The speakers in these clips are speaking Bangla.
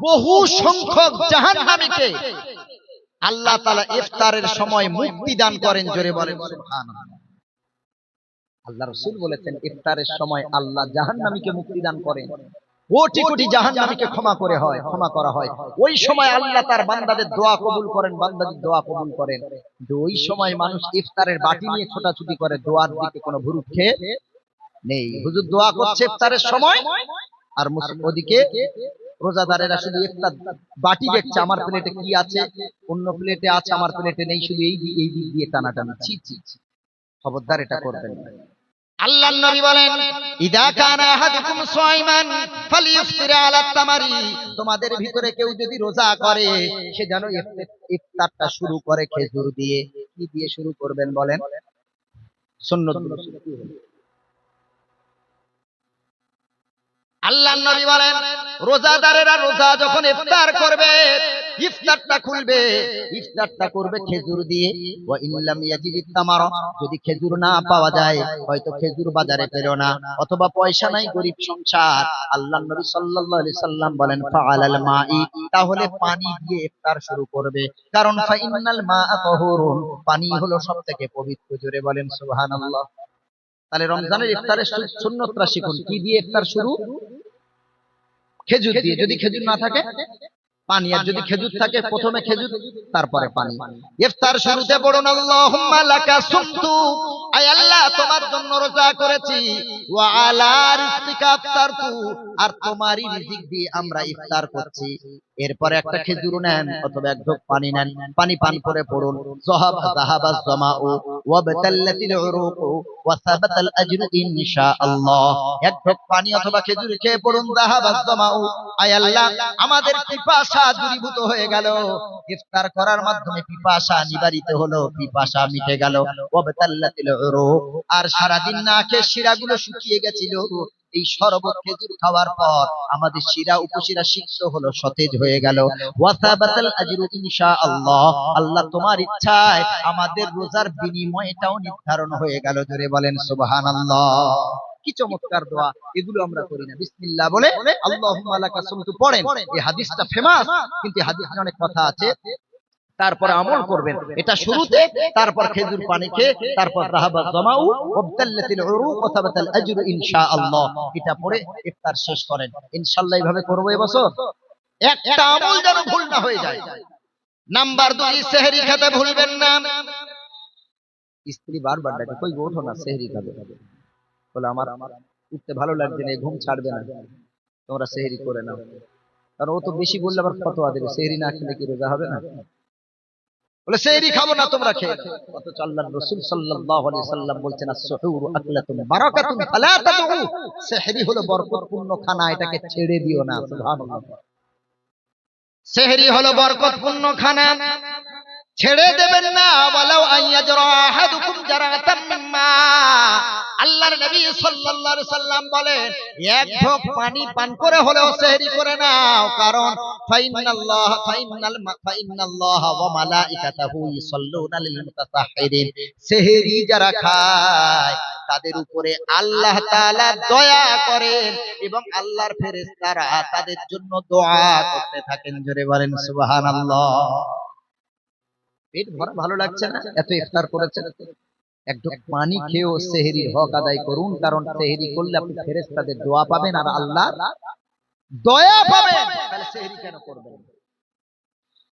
বহু সংখ্যক জাহান্নামীকে আল্লাহ তাআলা ইফতারের সময় মুক্তি দান করেন। জোরে বলেন সুবহানাল্লাহ। আল্লাহ রাসূল বলেছেন ইফতারের সময় আল্লাহ জাহান্নামীকে মুক্তি দান করেন, কোটি কোটি জাহান্নামীকে ক্ষমা করা হয়। ওই সময় আল্লাহ তার বান্দাদের দোয়া কবুল করেন, বান্দাদের দোয়া কবুল করেন। কিন্তু ওই সময় মানুষ ইফতারের বাটি নিয়ে ছোটাছুটি করে, দোয়ার দিকে কোনো ভ্রুক্ষেপ নেই। হুজুর দোয়া করছে ইফতারের সময়, আর ওদিকে রোজাদারেরা শুধু ইফতার বাটি দেখছে, আমার প্লেটে কি আছে, অন্য প্লেটে আছে, আমার প্লেটে নেই, শুধু এই দিক দিয়ে টানাটানি। ছি ছি ছি, খবরদার এটা করবেন না। আল্লাহর নবী বলেন ইদা কানা আহাদুকুম সাইমান ফালিইফতির আলা তামারি, তোমাদের ভিতরে কেউ যদি রোজা করে সে যেন ইফতারটা শুরু করে খেজুর দিয়ে। কি দিয়ে শুরু করবেন বলেন? সুন্নাত। আল্লাহর নবী বলেন রোজাদারেরা রোজা যখন ইফতার করবে, ইফতারটা খুলবে, ইফতারটা করবে খেজুর দিয়ে। ওয়া ইল্লাম ইয়াজিদ তামারা, যদি খেজুর না পাওয়া যায়, হয়তো খেজুর বাজারে পেল না, অথবা পয়সা নাই, গরিব সংসার, আল্লাহর নবী সাল্লাল্লাহু আলাইহি সাল্লাম বলেন ফাআলাল মাই, তাহলে পানি দিয়ে ইফতার শুরু করবে। কারণ ফাইনাল মাআ তাহুরুন, পানি হলো সবথেকে পবিত্র। জোরে বলেন সুবহানাল্লাহ। তাহলে রমজানের ইফতারের সুন্নতরা শিখুন। কি দিয়ে ইফতার শুরু? খেজুর দিয়ে। যদি খেজুর না থাকে পানি, আর যদি খেজুর থাকে প্রথমে খেজুর তারপরে পানি। ইফতার শুরুতে পড়ুন আল্লাহুম্মা লাকা সুমতু, আয় আল্লাহ তোমার জন্য রোজা করেছি, ওয়া আলা রিজকিকা আফতারতু, আর তোমারই রিজিক দিয়ে আমরা ইফতার করছি। এরপরে একটা খেজুর নেন অথবা এক ঢোক পানি নেন, পানি পান করে পড়ুন যাহাবাজ জামাউ ওয়াবতাল্লাতিল উরুকু ওয়া সাবাতাল আজরু ইনশাআল্লাহ। এক ঢোক পানি অথবা খেজুর খেয়ে পড়ুন যাহাবাজ জামাউ, আয় আল্লাহ আমাদের পিপাসা দূরীভূত হয়ে গেল, ইফতার করার মাধ্যমে পিপাসা নিবারিত হলো, পিপাসা মিটে গেল। ওয়াবতাল্লাতিল উরুক, আর সারা দিন না খেয়ে শিরাগুলো শুকিয়ে গেছিল, এই শরবত খেজুর খাওয়ার পর আমাদের শিরা উপশিরা সিক্ত হলো, সতেজ হয়ে গেল। ওয়াসাবাতাল আজরু ইনশাআল্লাহ, আল্লাহ তোমার ইচ্ছায় আমাদের রোজার বিনিময়টাও নির্ধারণ হয়ে গেল। জোরে বলেন সুবহানাল্লাহ। কি চমৎকার দোয়া, এগুলো আমরা করি না। বিসমিল্লাহ বলে আল্লাহুম্মা লাকা সুমতু পড়েন। এই হাদিসটা ফেমাস, কিন্তু হাদিসের অনেক কথা আছে, তারপরে আমল করবেন। এটা শুরুতে, তারপর খেজুর পানি খেয়ে, তারপর যাহাবাজ জামাউ ওয়াবতাল্লাতিল উরুক ওয়া সাবাতাল আজরু ইনশাআল্লাহ, এটা পড়ে ইফতার শেষ করেন। ইনশাআল্লাহ এইভাবে করব এবছর। একটা আমল যেন ভুল না হয়ে যায়। নাম্বার 2, সেহরি খেতে ভুলবেন না। স্ত্রী বারবার ডাকে, কই গো ওঠো না, সেহরি খাবে। বলে আমার উঠতে ভালো লাগছে না, ঘুম ছাড়বে না, তোমরা সেহরি করে নাও। কারণ ও তো বেশি বললে আবার ফতোয়া দেবে, সেহরি না খেলে কি রোজা হবে না? বলে সেহরি খাবো না, তোমরা খেয়ে। অথচ আল্লাহর রাসূল সাল্লাল্লাহু আলাইহি সাল্লাম বলছেন আস-সুহুরু আকলাতুন বারাকাতুন ফালা তাদউ, সেহরি হলো বরকতপূর্ণ খানা, এটাকে ছেড়ে দিও না। সুবহানাল্লাহ। সেহরি হলো বরকতপূর্ণ খানা, ছেড়ে দেবেন না। ওয়ালাউ আইয়াজরা আহাদুকুম জারাতাম মিম্মা, আল্লাহর নবী সাল্লাল্লাহু আলাইহি সাল্লাম বলেন এক ঢোক পানি পান করে হলেও সেহরি করে নাও। কারণ ফাইন্নাল্লাহ ওয়া মালাইকাতাহু ইসাল্লুনা লিল মুতাসাহহিরিন, সেহরি যারা খায় তাদের উপরে আল্লাহ তাআলা দয়া করেন এবং আল্লাহর ফেরেশতারা তাদের জন্য দোয়া করতে থাকেন। জোরে বলেন সুবহানাল্লাহ। পেট ভরা ভালো লাগছে না, এত ইফতার করেছেন, এক ঢোক পানি খেয়েও সেহরির হক আদায় করুন। কারণ সেহরি করলে আপনি ফেরেশতাদের দোয়া পাবেন আর আল্লাহ দয়া পাবেন। তাহলে সেহরি কেন করবেন?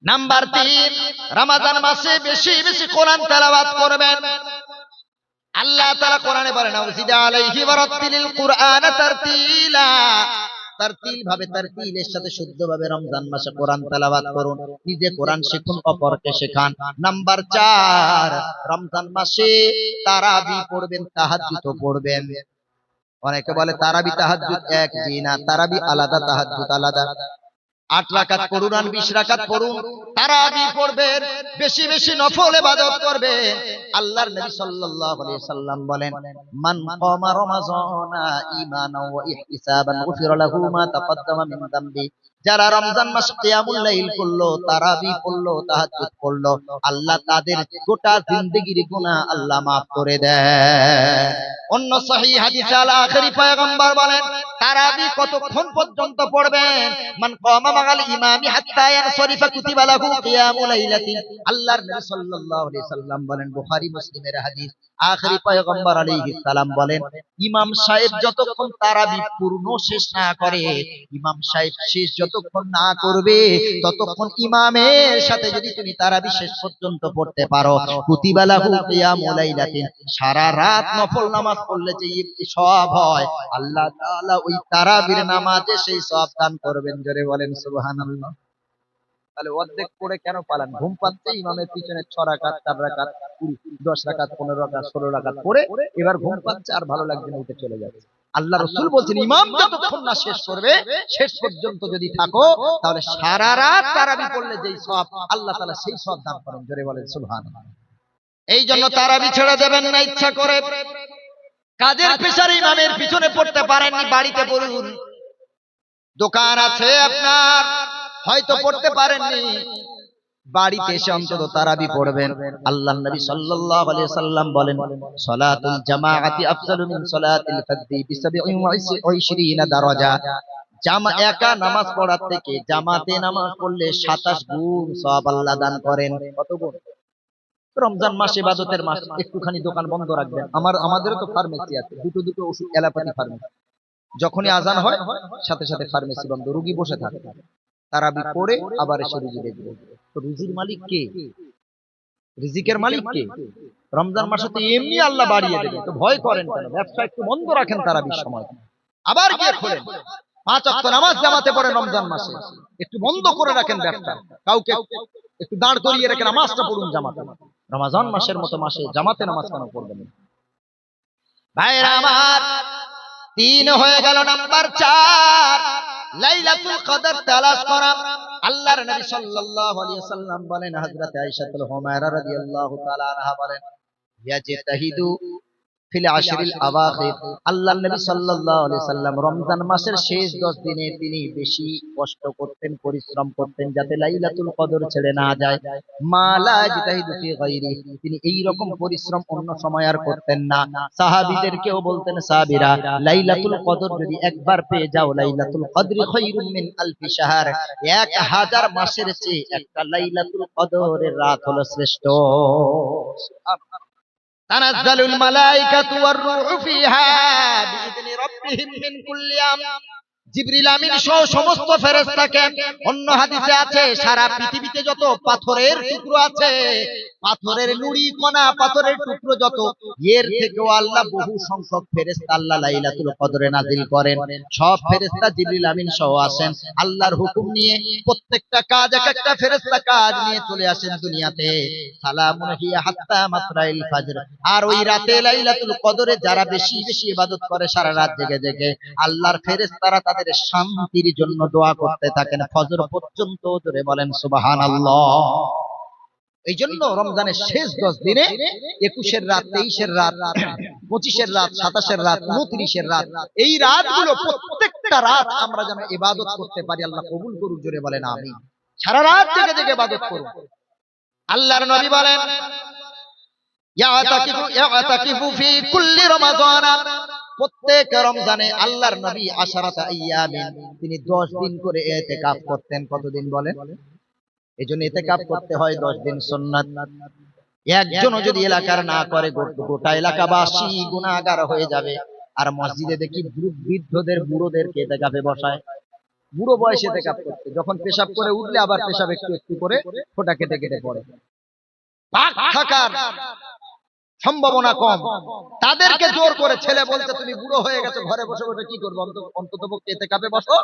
নাম্বার 3, রমজান মাসে বেশি বেশি কোরআন তেলাওয়াত করবেন। আল্লাহ তাআলা কোরআনে বলেন আউযিদা আলাইহি ওয়া রাত্তিলিল কুরআনা তারতিলা, তারতিল ভাবে, তারতিলের সাথে শুদ্ধভাবে রমজান মাসে কোরআন তেলাওয়াত করুন, নিজে কোরআন শিখুন, অপরকে শেখান। নাম্বার 4, রমজান মাসে তারাবি পড়বেন, তাহাজ্জুদ পড়বেন। অনেকে বলে তারাবি তাহাজ্জুদ এক, জি না, তারাবি আলাদা, তাহাজ্জুদ আলাদা। 8 রাকাত পড়ুন আর 20 রাকাত পড়ুন, তারাবি পড়বেন, বেশি বেশি নফল ইবাদত করবেন। আল্লাহর নবী সাল্লাল্লাহু আলাইহি সাল্লাম বলেন মান কামা রমাযানা ঈমানান ওয়া ইহতিসাবান গুফিরা লাহু মা তাকাদ্দামা মিন যামবি যারা রমজান মাসে কিয়ামুল লাইল করলো, তারাবি পড়লো, তাহাজ্জুদ পড়লো, আল্লাহ তাদের গোটা জিন্দেগির গুনাহ আল্লাহ maaf করে দেয়। অন্য সহিহ হাদিসে আলা আখিরি পয়গম্বর বলেন, তারাবি কতক্ষণ পর্যন্ত পড়বেন? মান কামা মাগাল ইমামি হাত্তা ইয়ানসরিফা কুতিবা লাহু কিয়ামুল লাইলাতিন। আল্লাহর নবী সাল্লাল্লাহু আলাইহি সাল্লাম বলেন, বুখারী মুসলিমের হাদিস, আখিরি পয়গম্বর আলাইহিস সালাম বলেন, ইমাম সাহেব যতক্ষণ তারাবি পূর্ণ শেষ না করে, ইমাম সাহেব শেষ যতক্ষণ না করবে, ততক্ষণ ইমামের সাথে যদি তুমি তারাবি শেষ পর্যন্ত পড়তে পারো, কুতিবা লাহু কিয়ামুল লাইলাতিন, সারা রাত নফল নামাজ পড়লে যে সওয়াব হয়, আল্লাহ তাআলা ওই তারাবির নামাজে সেই সওয়াব দান করবেন। জোরে বলেন সুবহানাল্লাহ। তাহলে অর্ধেক পড়ে কেন পালান? ঘুম পাচ্ছে, ইমামের পিছনে 6 রাকাত, 4 রাকাত, 10 রাকাত, 15 রাকাত, 16 রাকাত পড়ে এবার ঘুম পাচ্ছে, আর ভালো লাগছে না, উঠে চলে যাচ্ছে। আল্লাহ রাসূল বলছেন, ইমাম যতক্ষণ না শেষ করবে, শেষ পর্যন্ত যদি থাকো, তাহলে সারা রাত তারাবি পড়লে যেই সওয়াব, আল্লাহ তাআলা সেই সওয়াব দান করেন। জোরে বলেন সুবহানাল্লাহ। এই জন্য তারাবি ছেড়ে দেবেন না ইচ্ছা করে। কাজের পেশার ইমামের পিছনে পড়তে পারেননি, বাড়িতে পড়ুন। দোকান আছে আপনার, হয়তো পড়তে পারেননি, বাড়িতে এসে অন্তত তারাবি পড়বেন। আল্লাহর নবী সাল্লাল্লাহু আলাইহি সাল্লাম বলেন, সালাতুল জামাআতি আফজালু মিন সালাতিল ফারদি বি 27 দারাজা। একা নামাজ পড়ার থেকে জামাতে নামাজ পড়লে 27 গুণ সওয়াব আল্লাহ দান করেন। কত গুণ? রমজান মাস ইবাদতের মাস, একটুখানি দোকান বন্ধ রাখবেন। আমাদেরও তো ফার্মেসি আছে, দুটো ওষুধ, এলাপাতি ফার্মেসি। যখনই আজান হয় সাথে সাথে ফার্মেসি বন্ধ, রোগী বসে থাকে। তারাবি পড়ে আবার এসে রুজি দেখবে। তো রুজির মালিক কে? রিজিকের মালিক কে? রমজান মাসে তো এমনি আল্লাহ বাড়িয়ে দেবে, তো ভয় করেন কেন? ব্যবসা একটু বন্ধ রাখেন তারাবির সময়, আবার গিয়ে খোলেন। 5 ওয়াক্ত নামাজ জামাতে পড়ে রমজান মাসে, একটু বন্ধ করে রাখেন ব্যবসা, কাউকে একটু দাঁড় করিয়ে রেখে নামাজটা পড়ুন জামাতে। রমজান মাসের মতো মাসে জামাতে নামাজ কেন পড়বেন? ভাইরা আমার, 3 হয়ে গেল। নাম্বার 4, লাইলাতুল কদর তালাশ করা। আল্লাহর নবী সাল্লাল্লাহু আলাইহি ওয়াসাল্লাম বলেন, হযরত আয়েশাতুল হুমায়রা রাদিয়াল্লাহু তাআলা আনহা বলেন, ইয়াজতাহিদু ফিল আশরিল আওয়াখির। আল্লাহর নবী সাল্লাল্লাহু আলাইহি সাল্লাম রমজান মাসের শেষ 10 দিনে তিনি বেশি কষ্ট করতেন, পরিশ্রম করতেন, যাতে লাইলাতুল কদর ছেড়ে না যায়। মা লা ইয়াজতাহিদু ফি গায়রি, তিনি এই রকম পরিশ্রম অন্য সময় আর করতেন না। সাহাবীদেরকেও বলতেন, সাহাবীরা, লাইলাতুল কদর যদি একবার পেয়ে যাও, লাইলাতুল কদরি খায়রুম মিন আলফি শাহর, 1000 মাসের চেয়ে একটা লাইলাতুল কদরের রাত হলো শ্রেষ্ঠ। তানাজ্জালুল মালাইকাতু ওয়ার রূহু ফিহা বিইذনি রাব্বিহিম মিন কুল্লি আমর। জিবরিল আমিন সহ সমস্ত ফেরেশতাকে, অন্য হাদিসে আছে সারা পৃথিবীতে যত পাথরের টুকরো আছে, পাথরের নুড়ি কণা, পাথরের টুকরো যত, এর থেকেও আল্লাহ বহু সংখ্যক ফেরেশতা আল্লাহ লাইলাতুল কদরে নাজিল করেন। সব ফেরেশতা জিবরিল আমিন সহ আসেন আল্লাহর হুকুম নিয়ে। প্রত্যেকটা কাজ, এক একটা ফেরেশতা কাজ নিয়ে চলে আসেন দুনিয়াতে। সালামুন হিয়া হাত্তা মাতলাইল ফজর। আর ওই রাতে লাইলাতুল কদরে যারা বেশি বেশি ইবাদত করে, সারা রাত জেগে জেগে, আল্লাহর ফেরেশতারা তাদের শান্তির জন্য দোয়া করতে থাকেন ফজর পর্যন্ত। জোরে বলেন সুবহানাল্লাহ। এই জন্য রমজানের শেষ 10 দিনে, 21-এর রাত, 23-এর রাত, 25-এর রাত, 27-এর রাত, 29-এর রাত, এই রাতগুলো প্রত্যেকটা রাত আমরা যেন ইবাদত করতে পারি। আল্লাহ কবুল করুক। জোরে বলেন আমিন। সারা রাত জেগে জেগে ইবাদত করুন। আল্লাহর নবী বলেন, ইয়াতাকিফু ফি কুল্লি রমাযান, প্রত্যেক রমজানে আল্লাহর নবী আশারাতা আইয়ামিন, তিনি 10 দিন করে ইতিকাফ করতেন। কতদিন বলেন? এজন্য ইতিকাফ করতে হয় 10 দিন, সুন্নাত। একজনও যদি এলাকার না করে, গোটা এলাকাবাসী গুনাহগার হয়ে যাবে। আর মসজিদে দেখি বৃদ্ধদের, বুড়োদেরকে ইতিকাফে বসায়, বুড়ো বয়সে ইতিকাফ করতে, যখন পেশাব করে উঠলে আবার পেশাব একটু একটু করে ফোঁটা কেটে কেটে পড়ে। পাক থাকার সম্ভাবনা কম, তাদেরকে জোর করে ছেলে বলতে, তুমি বুড়ো হয়ে গেছো, ঘরে বসে বসে কি করবো, অন্ততপক্ষে ইতিকাফে বসো,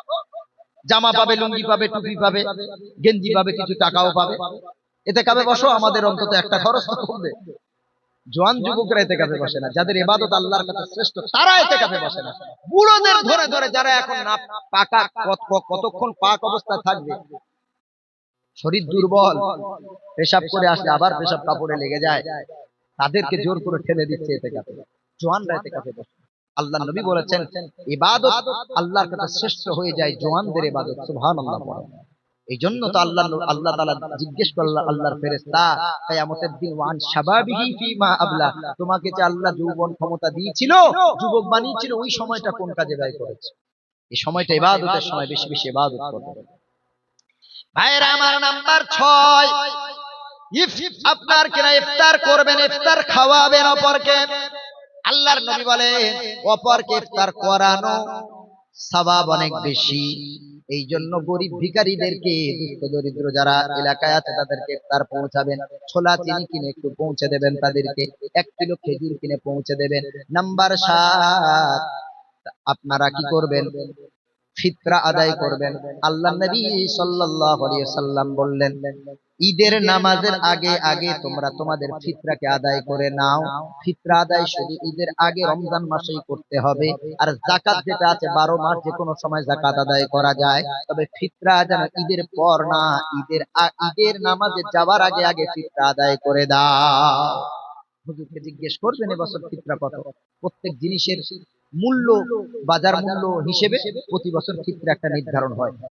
জামা পাবে, লুঙ্গি পাবে, টুপি পাবে, গেঞ্জি পাবে, কিছু টাকাও পাবে। ইতিকাফে বসো, আমাদের অন্তত একটা খরচ তো করবে। জওয়ান যুবকরা ইতিকাফে বসে না, যাদের ইবাদত আল্লাহর কাছে শ্রেষ্ঠ, তারা ইতিকাফে বসে না। বুড়োদের ধরে ধরে, যারা এখন না পাকা, কতক্ষণ পাক অবস্থা থাকবে, শরীর দুর্বল, পেশাব করে আসলে আবার পেশাব কাপড়ে লেগে যায়, তাদেরকে জোর করে ঠেলে দিচ্ছে ইতিকাফে। জওয়ানরা ইতিকাফে বসে। আল্লাহ নবী বলেছেন ইবাদত আল্লাহর কাছে শ্রেষ্ঠ হয়ে যায় জওয়ানদের ইবাদত। সুবহানাল্লাহ। এই জন্য তো আল্লাহ তাআলা জিজ্ঞেস করল আল্লাহর ফেরেশতা কিয়ামতের দিন ওয়ান শাবাবিহি ফিমা আবলা, তোমাকে যে আল্লাহ যৌবন ক্ষমতা দিয়েছিল, যুবক বানিয়েছিল, ওই সময়টা কোন কাজে ব্যয় করেছে? এই সময়টা ইবাদতের সময়, বেশি বেশি ইবাদত করবে। ভাইরা আমার, নাম্বার 6, আপনার কিনা ইফতার করবেন, ইফতার খাওয়াবেন অপরকে। আল্লাহর নবী বলেন অপরকে ইফতার করানো সওয়াব অনেক বেশি। এই জন্য গরিব ভিখারীদেরকে, দুঃস্থ দরিদ্র যারা এলাকায় আছে তাদেরকে ইফতার পৌঁছাবেন। ছোলা চিনি কিনে একটু পৌঁছে দেবেন তাদেরকে, 1 কিলো খেজুর কিনে পৌঁছে দেবেন। নাম্বার 7, আপনারা কি করবেন? ফিতরা আদায় করবেন। আল্লাহ নবী সাল্লাল্লাহু আলাইহি ওয়াসাল্লাম বললেন ঈদের নামাজের আগে আগে তোমরা তোমাদের ফিতরাকে আদায় করে নাও। ফিতরা আদায় শুধু ঈদের আগে রমজান মাসেই করতে হবে। আর যাকাত যেটা আছে 12 মাস যে কোনো সময় যাকাত আদায় করা যায়, তবে ফিতরা যেন ঈদের পর না, ঈদের নামাজে যাওয়ার আগে আগে ফিতরা আদায় করে দাও। হুজুরকে জিজ্ঞেস করবেন এবছর ফিতরা কত? প্রত্যেক জিনিসের মূল্য, বাজার মূল্য হিসেবে প্রতি বছর ফিতরা একটা নির্ধারণ হয়।